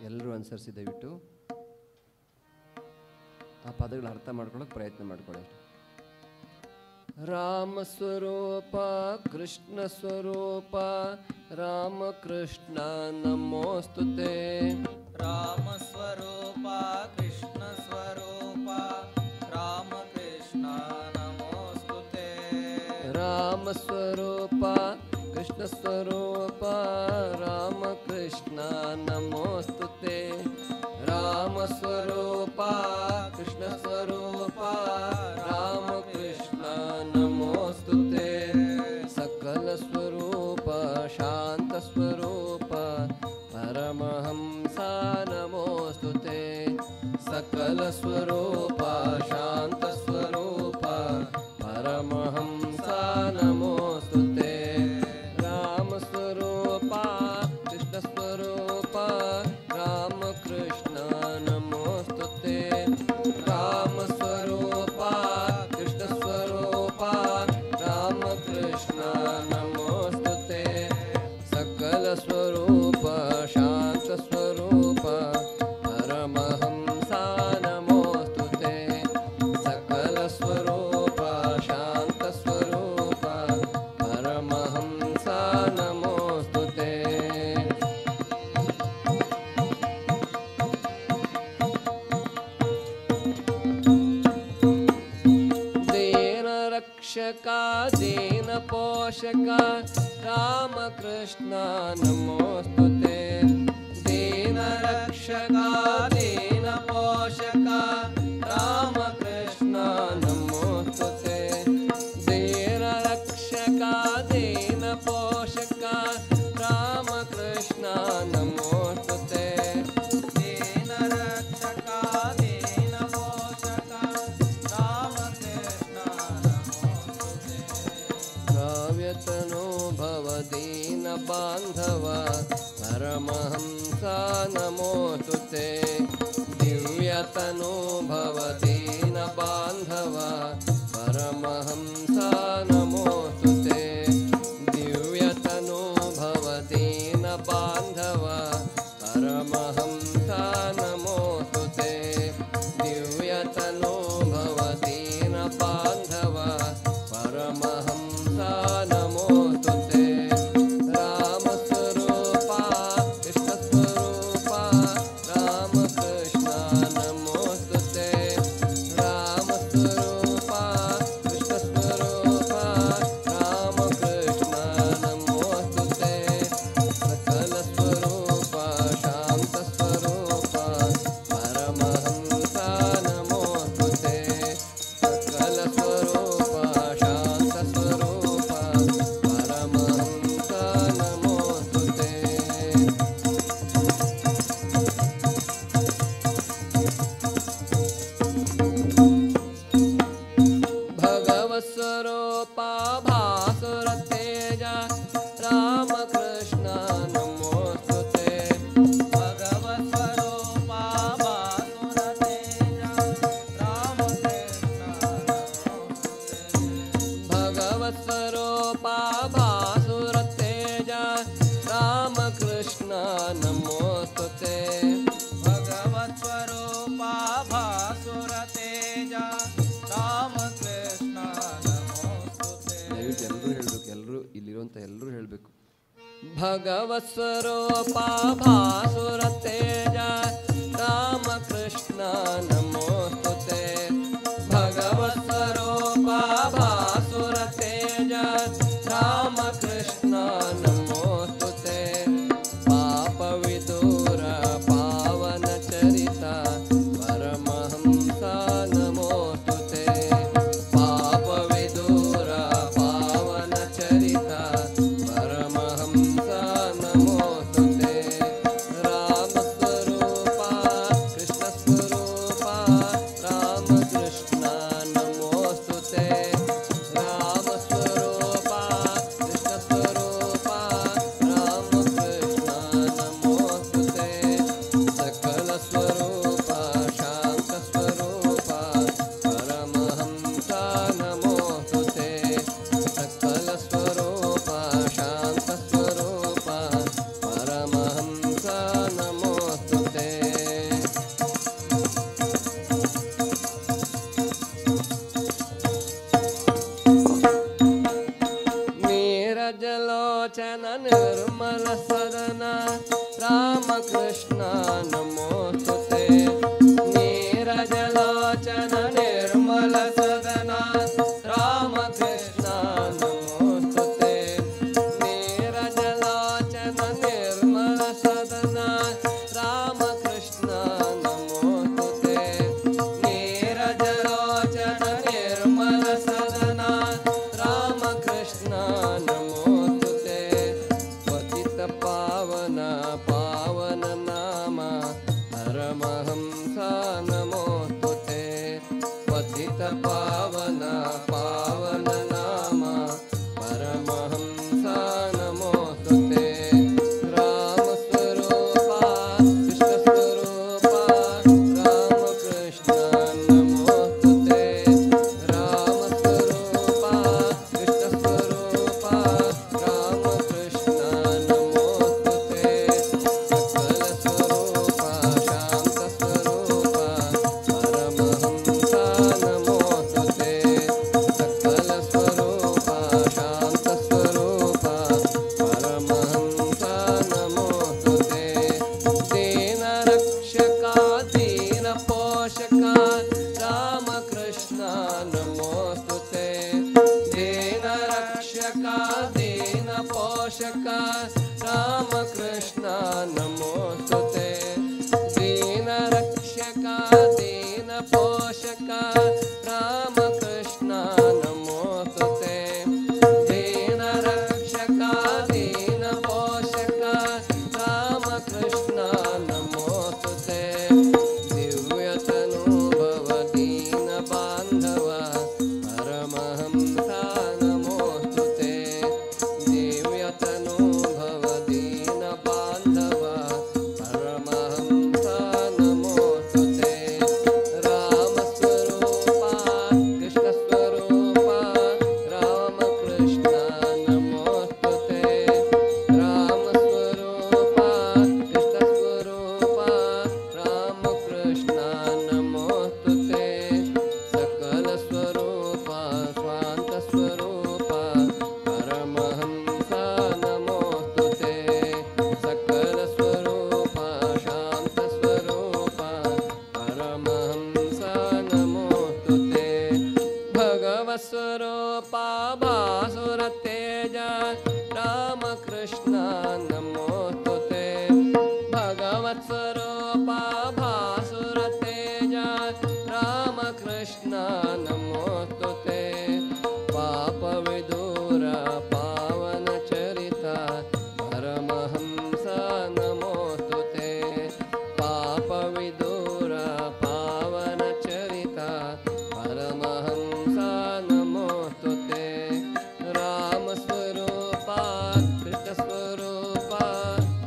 ಎಲ್ಲರೂ ಅನುಸರಿಸಿ ದಯವಿಟ್ಟು ಆ ಪದಗಳ ಅರ್ಥ ಮಾಡ್ಕೊಳ್ಳೋಕೆ ಪ್ರಯತ್ನ ಮಾಡ್ಕೊಳ್ಳಿ. ರಾಮ ಸ್ವರೂಪ ಕೃಷ್ಣ ಸ್ವರೂಪ ರಾಮಕೃಷ್ಣ ನಮೋಸ್ತುತೆ. ರಾಮ ಸ್ವರೂಪ ಕೃಷ್ಣ ಸ್ವರೂಪ ರಾಮಕೃಷ್ಣ ನಮೋಸ್ತುತೆ. ರಾಮ ಸ್ವರೂಪ ಕೃಷ್ಣ ಸ್ವರೂಪ ರಾಮಕೃಷ್ಣ ನಮೋಸ್ತುತೆ. ರಾಮ ಸ್ವರೂಪ ಕೃಷ್ಣ ಸ್ವರೂಪ ರಾಮಕೃಷ್ಣ ನಮೋಸ್ತುತೆ. ಸಕಲ ಸ್ವರೂಪ ಶಾಂತ ಸ್ವರೂಪ ಪರಮಹಂಸ ನಮೋಸ್ತುತೆ. ಸಕಲ ಸ್ವರೂಪ ಶಾಂತ ಸ್ವರೂಪ ಪರಮಹಂಸ ನಮೋಸ್ತುತೆ. ರಾಮ ಸ್ವರೂಪ ಕೃಷ್ಣ ಸ್ವರೂಪ ರಾಮಕೃಷ್ಣ ನಮೋಸ್ತುತೆ. ರಾಮ ಸ್ವರೂಪ ಕೃಷ್ಣ ಸ್ವರೂಪ ರಾಮಕೃಷ್ಣ ನಮೋಸ್ತುತೆ. ಸಕಲ ಸ್ವರೂಪ ಶಾಂತ ಸ್ವರೂಪ ಪರಮಹಂಸ ನಮೋಸ್ತುತೆ. ಸಕಲ ಸ್ವರೂಪ ಶಾಂತ ಸ್ವರೂಪ ಪರಮಹಂಸ ನಮೋಸ್ತುತೆ. ದೇನ ರಕ್ಷಕ ದೇನ ಪೋಷಕ ರಾಮಕೃಷ್ಣ ನಮೋಸ್ತುತೆ. ದೇನ ರಕ್ಷಕ ದೇನ ಪೋಷಕ ರಾಮಕೃಷ್ಣ ನಮೋಸ್ತುತೆ. ದೇನ ರಕ್ಷಕ ದೇನ ಪೋಷಕ ರಾಮಕೃಷ್ಣ ನಮೋಸ್ತುತೆ. ದೇನ ರಕ್ಷಕ ದೇನ ಪೋಷಕ ರಾಮಕೃಷ್ಣ ನಮೋಸ್ತುತೆ. ಕಾವ್ಯತನೋ ಭವ ದೀನ ಬಾಂಧವ ಪರಮಹಂಸ ನಮೋಸ್ತುತೆ. ದಿವ್ಯತನೋ ಭವ ದೀನ ಬಾಂಧವ ಪರಮಹಂಸ ನಮೋಸ್ತುತೆ. ದಿವ್ಯತನೋ ಭವ ದೀನ ಬಾಂಧವ ಪರಮಹಂಸ ನಮೋಸ್ತುತೆ. ದಿವ್ಯತನೋ ಭವ ದೀನ ಬಾಂಧವ ಪರಮಹಂಸ ನಮೋಸ್ತುತೆ. ರಾಮ ಸ್ವರೂಪ ಕೃಷ್ಣ ಸ್ವರೂಪ ರಾಮಕೃಷ್ಣ ನಮೋಸ್ತುತೆ. ರಾಮ ಸ್ವರೂಪ ಕೃಷ್ಣ ಸ್ವರೂಪ ರಾಮಕೃಷ್ಣ ನಮೋಸ್ತುತೆ. ಸಕಲ ಸ್ವರೂಪ ಶಾಂತ ಸ್ವರೂಪ ಪರಮಹಂಸ ನಮೋಸ್ತುತೆ. ಸಕಲ ಸ್ವರೂಪ ಶಾಂತ ಸ್ವರೂಪ ಪರಮಹಂಸ ನಮೋಸ್ತುತೆ. ಭಗವತ್ ಸ್ವರೂಪ ಭಾಸುರ ತೇಜ ರಾಮಕೃಷ್ಣ ನಮೋಸ್ತುತೆ. ಭಗವತ್ ಸ್ವರೂಪ ಭಾಸುರ ತೇಜ ರಾಮಕೃಷ್ಣ ನಮೋಸ್ತುತೆ. ಭಗವತ್ ಸ್ವರೂಪ ಭಾಸುರ ತೇಜ ರಾಮಕೃಷ್ಣ ನಮೋಸ್ತುತೆ. ಭಗವತ್ ಸ್ವರೂಪ ಭಾಸುರ ತೇಜ ರಾಮಕೃಷ್ಣ ನಮೋಸ್ತುತೆ. ದಯವಿಟ್ಟು ಎಲ್ಲರೂ ಹೇಳಬೇಕು. ಎಲ್ಲರೂ ಇಲ್ಲಿರುವಂಥ ಎಲ್ಲರೂ ಹೇಳಬೇಕು. ಭಗವತ್ ಸ್ವರೂಪ ಭಾಸುರ ತೇಜ ರಾಮಕೃಷ್ಣ ನಮೋಸ್ತುತೆ. ಭಗವತ್ ಸ್ವರೂಪ ಭಾಸುರ ತೇಜ ರಾಮಕೃಷ್ಣ ನಮೋಸ್ತುತೆ. ಪಾಪ ವಿದೂರ ಪಾವನ ಚರಿತ ಪರಮಹಂಸ ನಮೋಸ್ತುತೆ. ಪಾಪ ವಿದೂರ ಪಾವನ ಚರಿತ ಪರಮಹಂಸ ನಮೋಸ್ತುತೆ. ರಾಮ ಸ್ವರೂಪ सदना रामकृष्ण नमोस्तुते नीरजलोचन निर्मल सदना रामकृष्ण नमोस्तुते नीरजलोचन निर्मल सदना रामकृष्ण नमोस्तुते पतित पावन पावन नाम परमहंस नमोस्तुते पतित पावन पावन नाम परमहंस नमोस्तुते रामस्वरूपा कृष्णस्वरूपा रामकृष्ण नमोस्तुते रामस्वरूपा कृष्णस्वरूपा रामकृष्ण नमोस्तुते सकलस्वरूपा शान्तस्वरूपा परमहंस नमोस्तुते सकलस्वरूपा शान्तस्वरूपा परमहंस नमोस्तुते दीनरक्षका दीनपोषका रामकृष्ण नमोस्तुते दीनरक्षका दीनपोषका रामकृष्ण नमोस्तुते दीनरक्षका दीनपोषका रामकृष्ण नमोस्तुते दीनरक्षका दीनपोषका रामकृष्ण नमोस्तुते दिव्यतनुभव दीनबान्धव परमहंस नमोस्तुते दिव्यतनुभव दीनबान्धव परमहंस नमोस्तुते रामस्वरूपा कृष्णस्वरूपा रामकृष्ण नमोस्तुते रामस्वरूपा कृष्णस्वरूपा रामकृष्ण नमोस्तुते सकलस्वरूपा स्वान्तस्वरूपा परमहंस नमोस्तुते सकलस्वरूपा शान्तस्वरूपा परमहंस नमोस्तुते भगवत्स्वरूपा भासुरतेज रामकृष्ण नमोस्तुते भगवत्स्वरूपा भासुरतेज रामकृष्ण नमोस्तुते पापविदूर पावनचरिता परमहंस नमोस्तुते पापविदूर पावनचरिता परमहंस नमोस्तुते रामस्वरूपा कृष्णस्वरूपा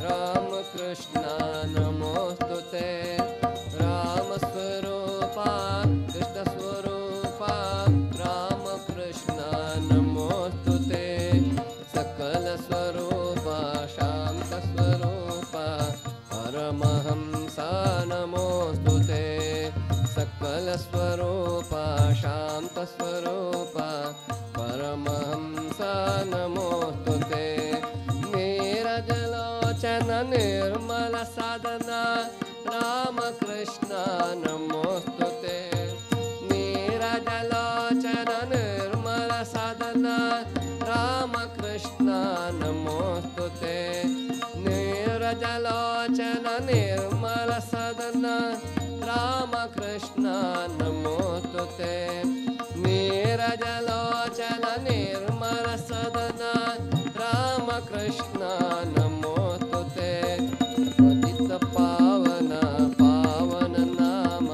रामकृष्ण नमोस्तुते रामस्वरूपा कृष्णस्वरूपा रामकृष्ण नमोस्तुते सकलस्वरूपा शान्तस्वरूपा परमहंस नमोस्तुते सकलस्वरूपा शान्तस्वरूपा परमहंस नमोस्तुते नीरजलोचन निर्मल सदना रामकृष्ण नमोस्तुते नीरजलोचन निर्मल सदना रामकृष्ण नमोस्तुते नीरजलोचन निर्मल सदना रामकृष्ण नमोस्तुते नीरजलोचन निर्मल सदना रामकृष्ण नमोस्तुते पतित पावन पावन नाम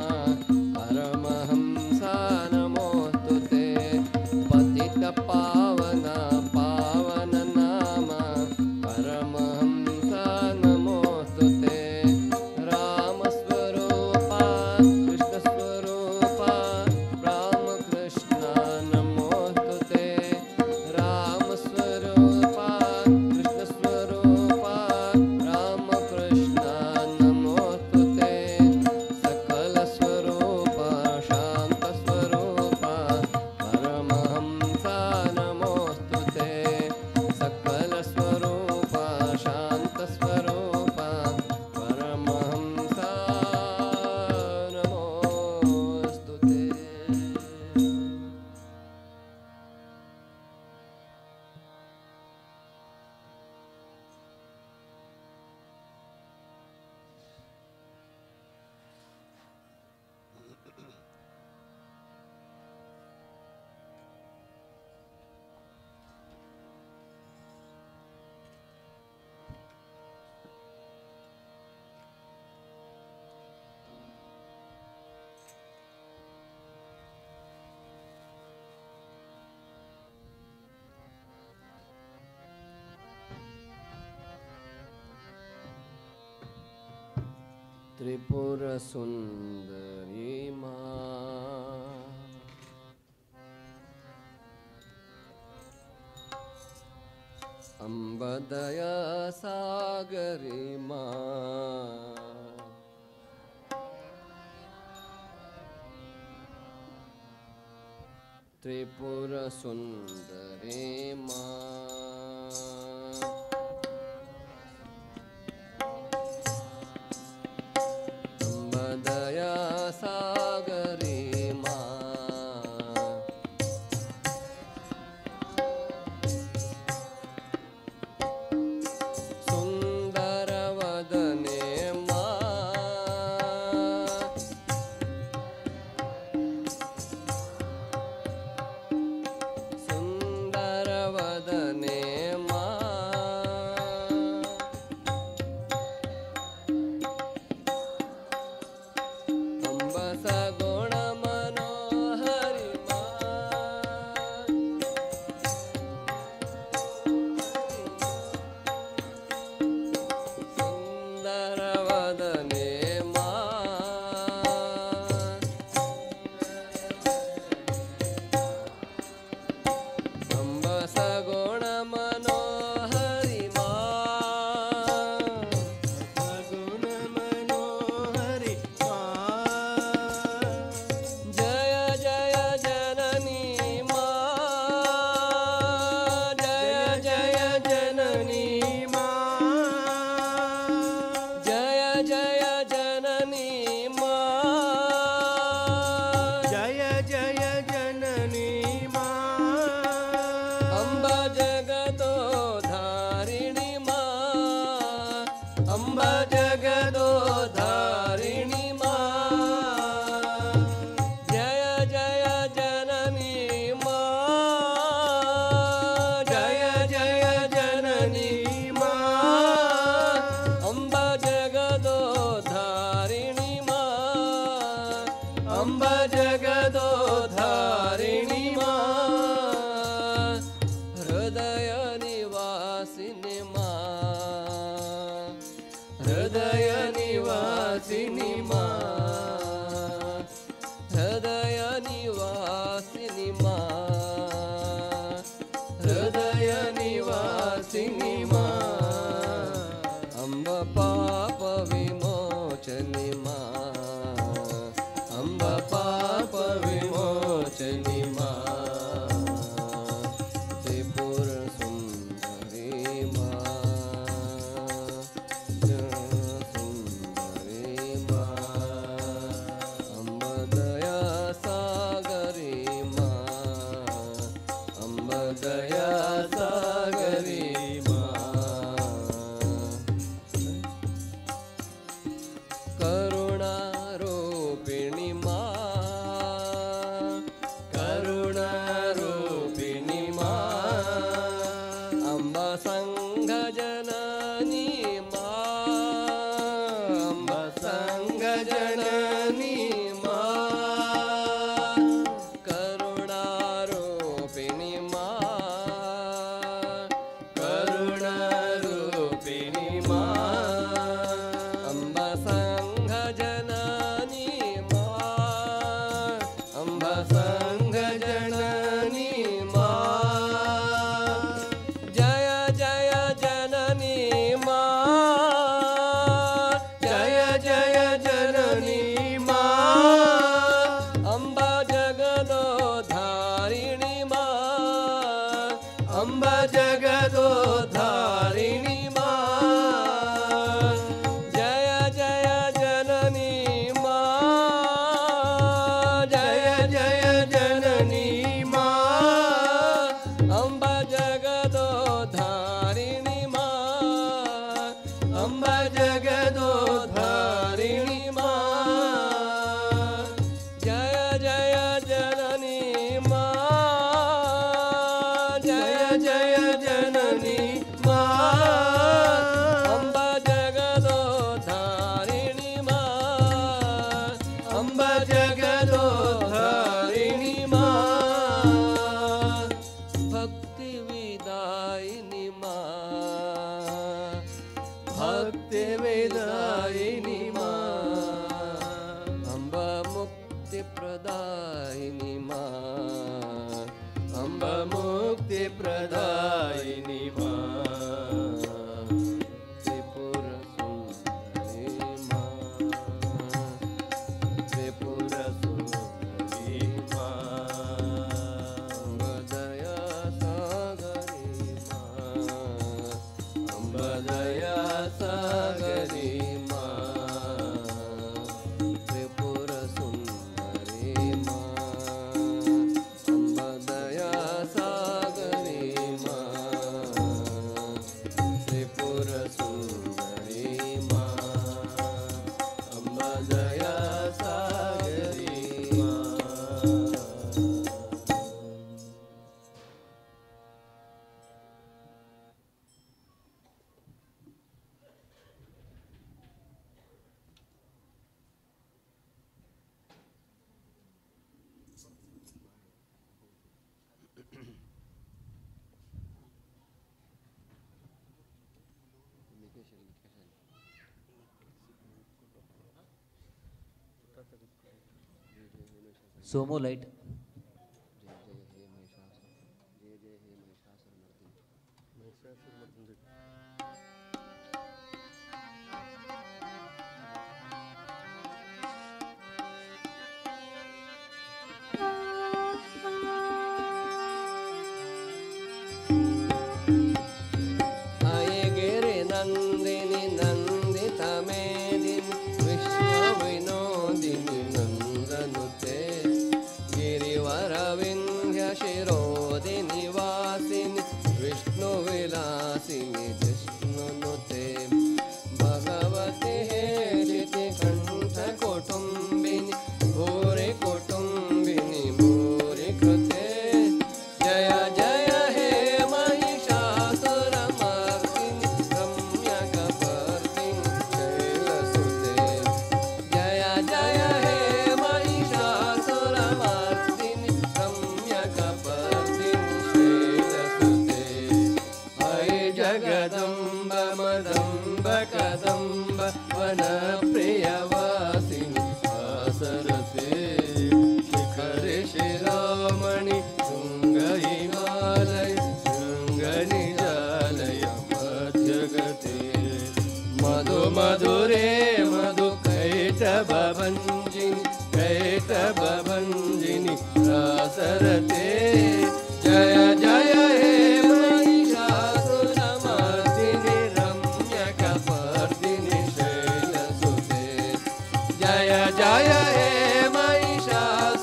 परमहंस नमोस्तुते पतित पावन पावन नाम परमहंस नमोस्तुते रामस्वरूपा कृष्णस्वरूपा रामकृष्ण नमोस्तुते रामस्वरूपा कृष्णस्वरूपा त्रिपुरसुन्दरी मा अम्बदया सागरी मा त्रिपुरसुन्दरी मा अम्बदया सागरी मा सुन्दरवदने मा सुन्दरवदने मा अम्ब सगुण मनोहरि मा सुन्दरवदने मा अम्ब सगुण मनोहरि मा सगुण मनोहरि मा जय जय जननी मा जय जय जननी मा जय जय जननी मा जय जय जननी मा अम्ब जगदो धारिणी मा अम्ब जगदो धारिणी मा जय जय जननी मा जय जय जननी मा अम्ब जगदो धारिणी मा अम्ब जगदो धारिणी मा हृदय निवासिनी मा हृदय निवासिनी मा हृदय निवासिनी मा हृदय निवासिनी मा अम्ब पाप विमोचनी मा अम्ब पाप विमोचनी मा त्रिपुर सुन्दरी मा सुन्दरी मा अम्ब दया सागरी मा अम्ब दया सागरी मा करुणारूपिणी मा करुणारूपिणी मा अम्ब संघजननी मा अम्ब संघजननी मा करुणारूपिणी मा अम्ब मुक्तिप्रदायिनी मा त्रिपुर सुन्दरी मा त्रिपुर सुन्दरी मा अम्ब दया सागरी मा अम्ब दया सागरी मा त्रिपुर सुन्दरी मा अम्ब दया सागरी मा त्रिपुर सुन्दरी मा अम्ब दया सागरी मा सोमो लाइट आये गिरि नंदिनी नंदित मेदिनी विश्व विनोदिनी नंदनुते गिरिवर विंध्य शिरोदिनी वासिनी विष्णु विलासिनी जिष्णुनुते भगवती हे चिति कंठ कुटुंबिनी भूरि कुटुंबिनी भूरि कृते जय जय हे महिषासुरमर्दिनी रम्यकपर्दिनी शैलसुते जय जय हे महिषासुरमर्दिनी रम्यकपर्दिनी शैलसुते अयि जगदम्ब मदम्ब कदम्ब वनप्रियवासिनि आसरते शिखरे शिरोमणि शृङ्ग हिमालय शृङ्गनिजालय मध्यगते मधु मधुरे मधु कैटभञ्जिनि कैटभञ्जिनि रासरते जय जय हे महिषासुरमर्दिनि रम्यकपर्दिनि शैलसुते जय जय हे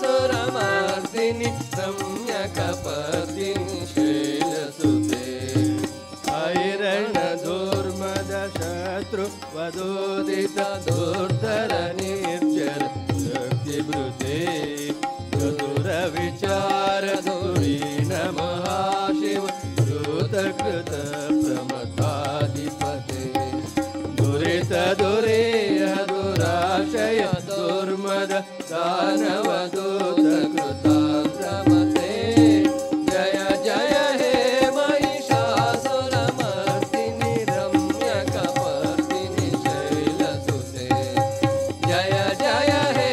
महिषासुरमर्दिनि रम्यकपर्दिनि शैलसुते ऐरणधूर्मद शत्रु वदोदित दुर्धर निर्जर शक्तिभृते चतुरविचार धुरीण महाशिव द्रुतकृत प्रमथाधिपते दुरित दुरेह दुराशय दुर्मद दानवदूत कृतान्द्रमते जय जय हे महिषासुरमर्दिनि रम्यकपर्दिनि शैलसुते जय जय हे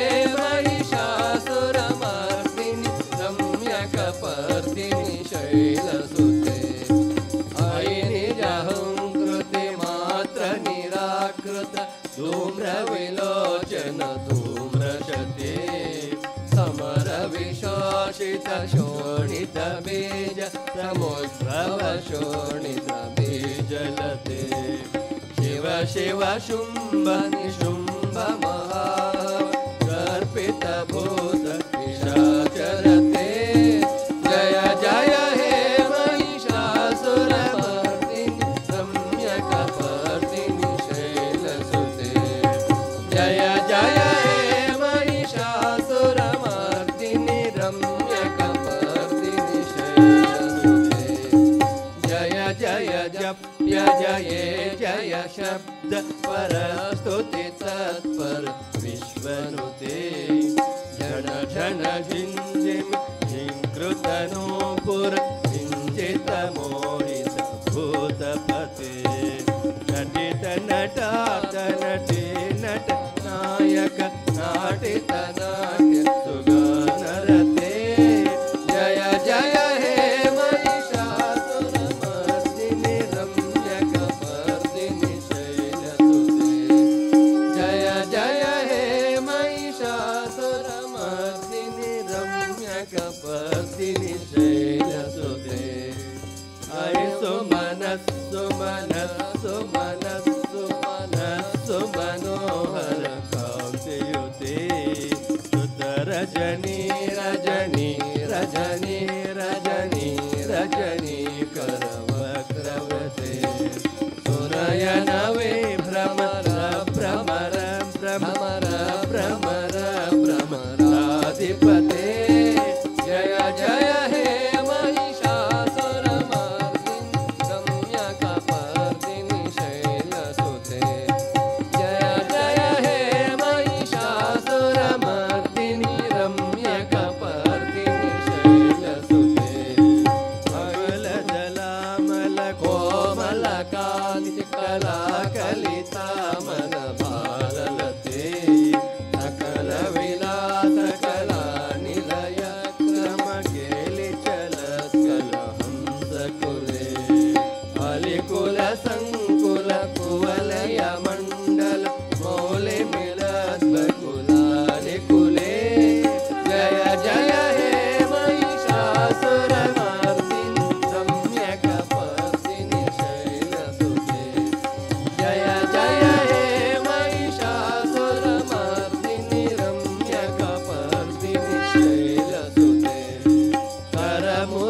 महिषासुरमर्दिनि रम्यकपर्दिनि शैलसुते अयि निजहङ्कृति मात्र निराकृत धूम्रविलोचन धूम्रशते समर विशोषित शोणित बीज समुद्भव शोणित बीजलते शिव शिव शुम्भ निशुम्भ महार्पित भूत पिशाचरते जय जय हे महिषासुरमर्दिनि रम्यकपर्दिनि शैलसुते जय जय हे महिषासुरमर्दिनि रम्यकपर्दिनि शैलसुते जय जय जप्य जये जय शब्द परस्तुति तत्पर विश्वनुते जन जन झिञ्झिं झिङ्कृतनूपुर झिञ्झित मोहित भूतपते नटित नटात नटे नट नायक नाटित नाट्य सुगानरते जय जय हे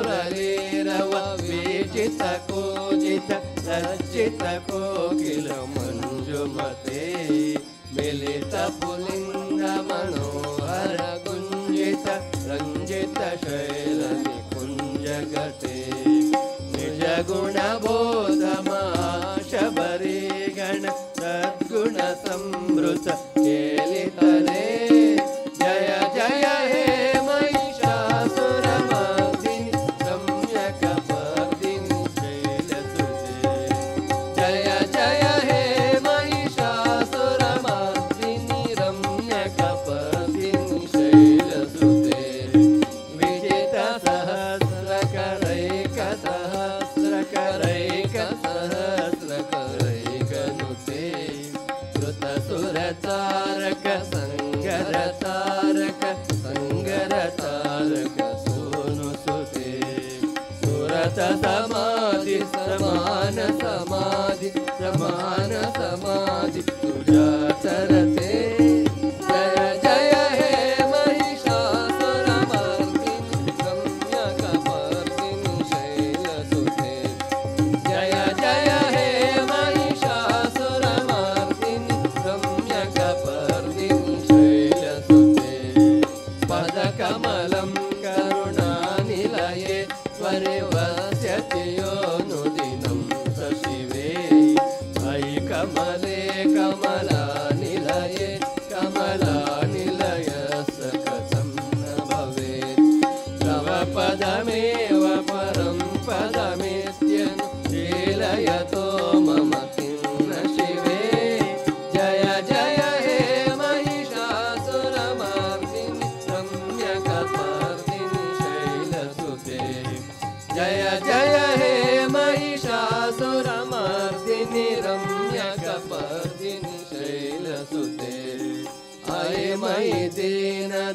मुरलीरव विजित कोजित लज्जित कोकिल मंजुमते मिलित पुलिंग मनोहर गुंजित रंजित शैल निकुंजगते निज गुण बोध शबरी गण सद्गुण समृत केलितले जय जय हे महिषासुरमर्दिनि रम्यकपर्दिनि शैलसुते जय जय हे महिषासुरमर्दिनि रम्यकपर्दिनि शैलसुते विजित सहस्रकरैक सहस्रकरैकनुते कृतसुरतारक संगरतारक सोनुसुते सुरत समाधि समान समाधि समान समाधि तुझा तरते जय जय हे महिषासुरमर्दिनि रम्यकपर्दिनि शैलसुते जय जय हे महिषासुरमर्दिनि रम्यकपर्दिनि शैलसुते पदकमलं करुणानिलये परिवस्यति योऽनुदिनं सशिवे अयि कमले कमलानिलये कमलानिलयस्य कथं न भवेत् तव पदमेव परं पदमेत्यनुशीलयतो मम किं न शिवे जय जय हे महिषासुरमर्दिनि रम्यकपर्दिनि शैलसुते जय जय हे महिषासुरमर्दिनि रम्यकपर्दिनि शैलसुते अये मयि दीनदयालुतया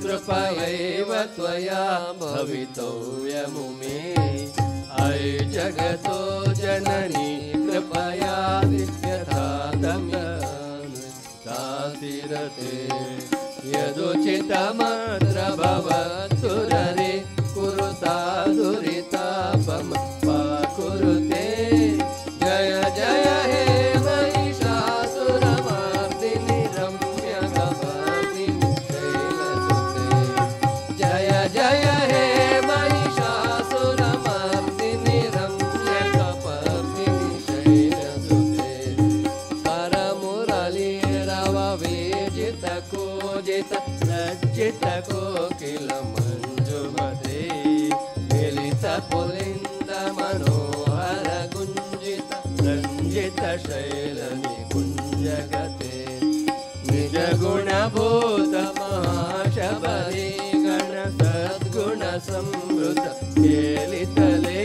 कृपयैव त्वया भवितव्यमुमे अयि जगतो जननी कृपया दासिरते यदुचितमत्र भवत्सुररे कुरुता दुरितापं पाकुरुते जय जय हे महिषासुरमर्दिनि रम्यकपर्दिनि शैलसुते जय जय हे महिषासुरमर्दिनि रम्यकपर्दिनि शैलसुते परमुरलीरव विजित कोजित लज्जित कोकिल मंजुमते मिलित पुलिंद मनोहर गुंजित रंजित शैल निकुंजगते निज गुण बोध महाशबरी गण सद्गुण समृत केलितले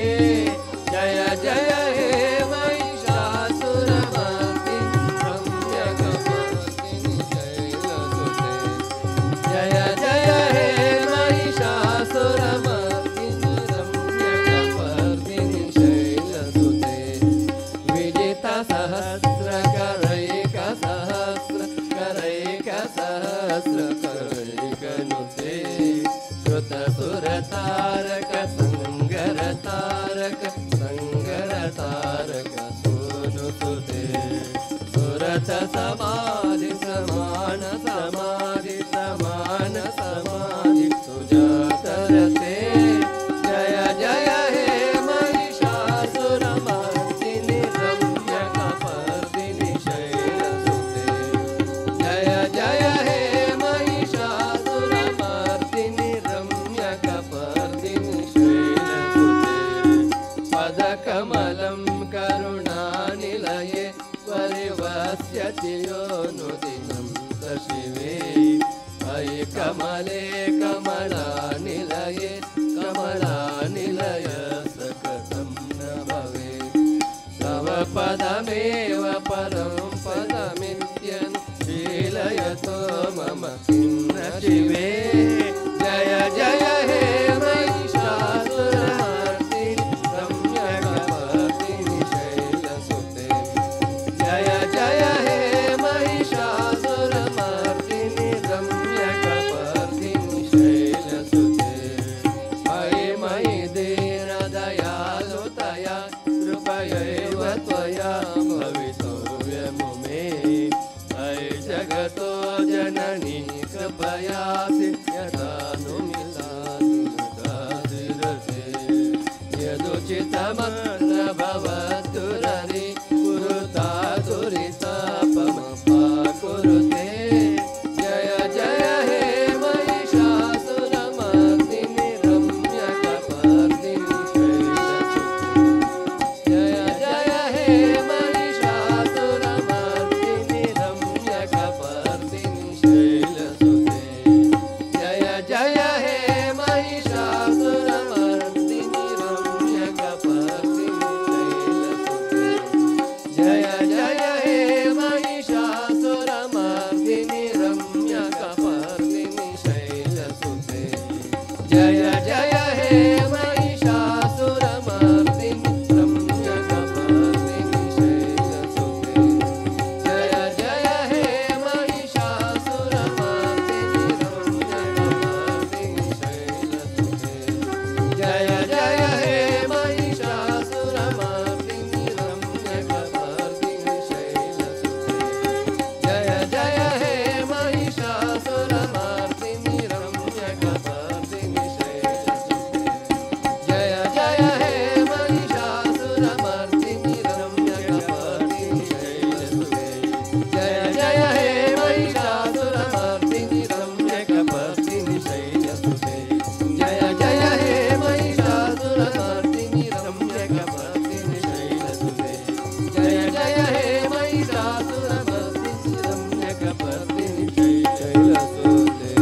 जय जय हे महिषासुरमर्दिनि रम्यकपर्दिनि शैलसुते जय जय हे महिषासुरमर्दिनि रम्यकपर्दिनि शैलसुते विजित सहस्रकरैक सहस्रकरैकनुते कृतसुरतारक संगरतारक सोनुसुते सुरत समाधि समान समाधि समान समाधि तुझा तरते जय जय हे महिषासुरमर्दिनि रम्यकपर्दिनि शैलसुते जय जय हे महिषासुरमर्दिनि रम्यकपर्दिनि शैलसुते पदकमलं करुणानिलये परिवस्यति योऽनुदिनं सशिवे अयि कमले कमलानिलये कमलानिलयस्य कथं न भवेत् तव पदमेव परं पदमित्यनुशीलयतो मम किं न शिवे जय जय हे महिषासुरमर्दिनि रम्यकपर्दिनि शैलसुते जय जय हे महिषासुरमर्दिनि रम्यकपर्दिनि शैलसुते समत्र भवतुररि कुरुता दुरितापम कुरुते जय जय हे महिषासुरमर्दिनि रम्यकपर्दिनि शैलसुते जय जय हे महिषासुरमर्दिनि रम्यकपर्दिनि शैलसुते जय जय हे महिषासुरमर्दिनि रम्यकपर्दिनि शैलसुते जय जय हे महिषासुरमर्दिनि रम्यकपर्दिनि शैलसुते जय जय हे महिषासुरमर्दिनि रम्यकपर्दिनि शैलसुते जय जय हे महिषासुरमर्दिनि रम्यकपर्दिनि शैलसुते जय जय हे महिषासुरमर्दिनि रम्यकपर्दिनि शैलसुते जय जय हे महिषासुरमर्दिनि रम्यकपर्दिनि शैलसुते जय जय हे महिषासुरमर्दिनि रम्यकपर्दिनि शैलसुते जय जय हे महिषासुरमर्दिनि रम्यकपर्दिनि शैलसुते जय जय हे महिषासुरमर्दिनि रम्यकपर्दिनि शैलसुते जय जय हे महिषासुरमर्दिनि रम्यकपर्दिनि शैलसुते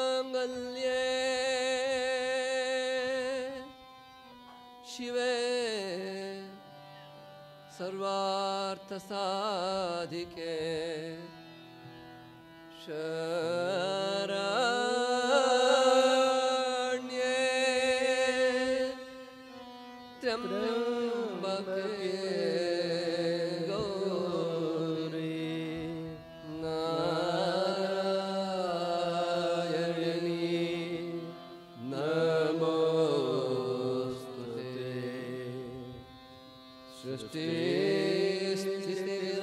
सर्वमङ्गलमाङ्गल्ये शिवे सर्वार्थसाधिके शरण्ये त्र्यम्बके गौरी नारायणी नमोस्तुते सृष्टि स्थितिविनाशाना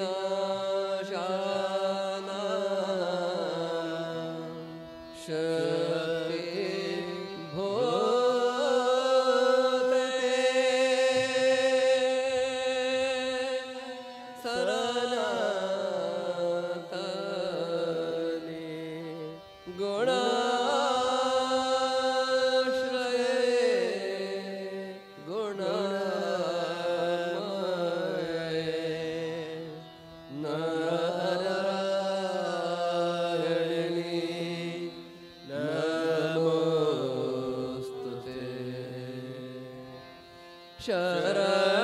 शक्ति सनातनी गुणाश्रये गुणमये नारायणी नमोस्तुते शरण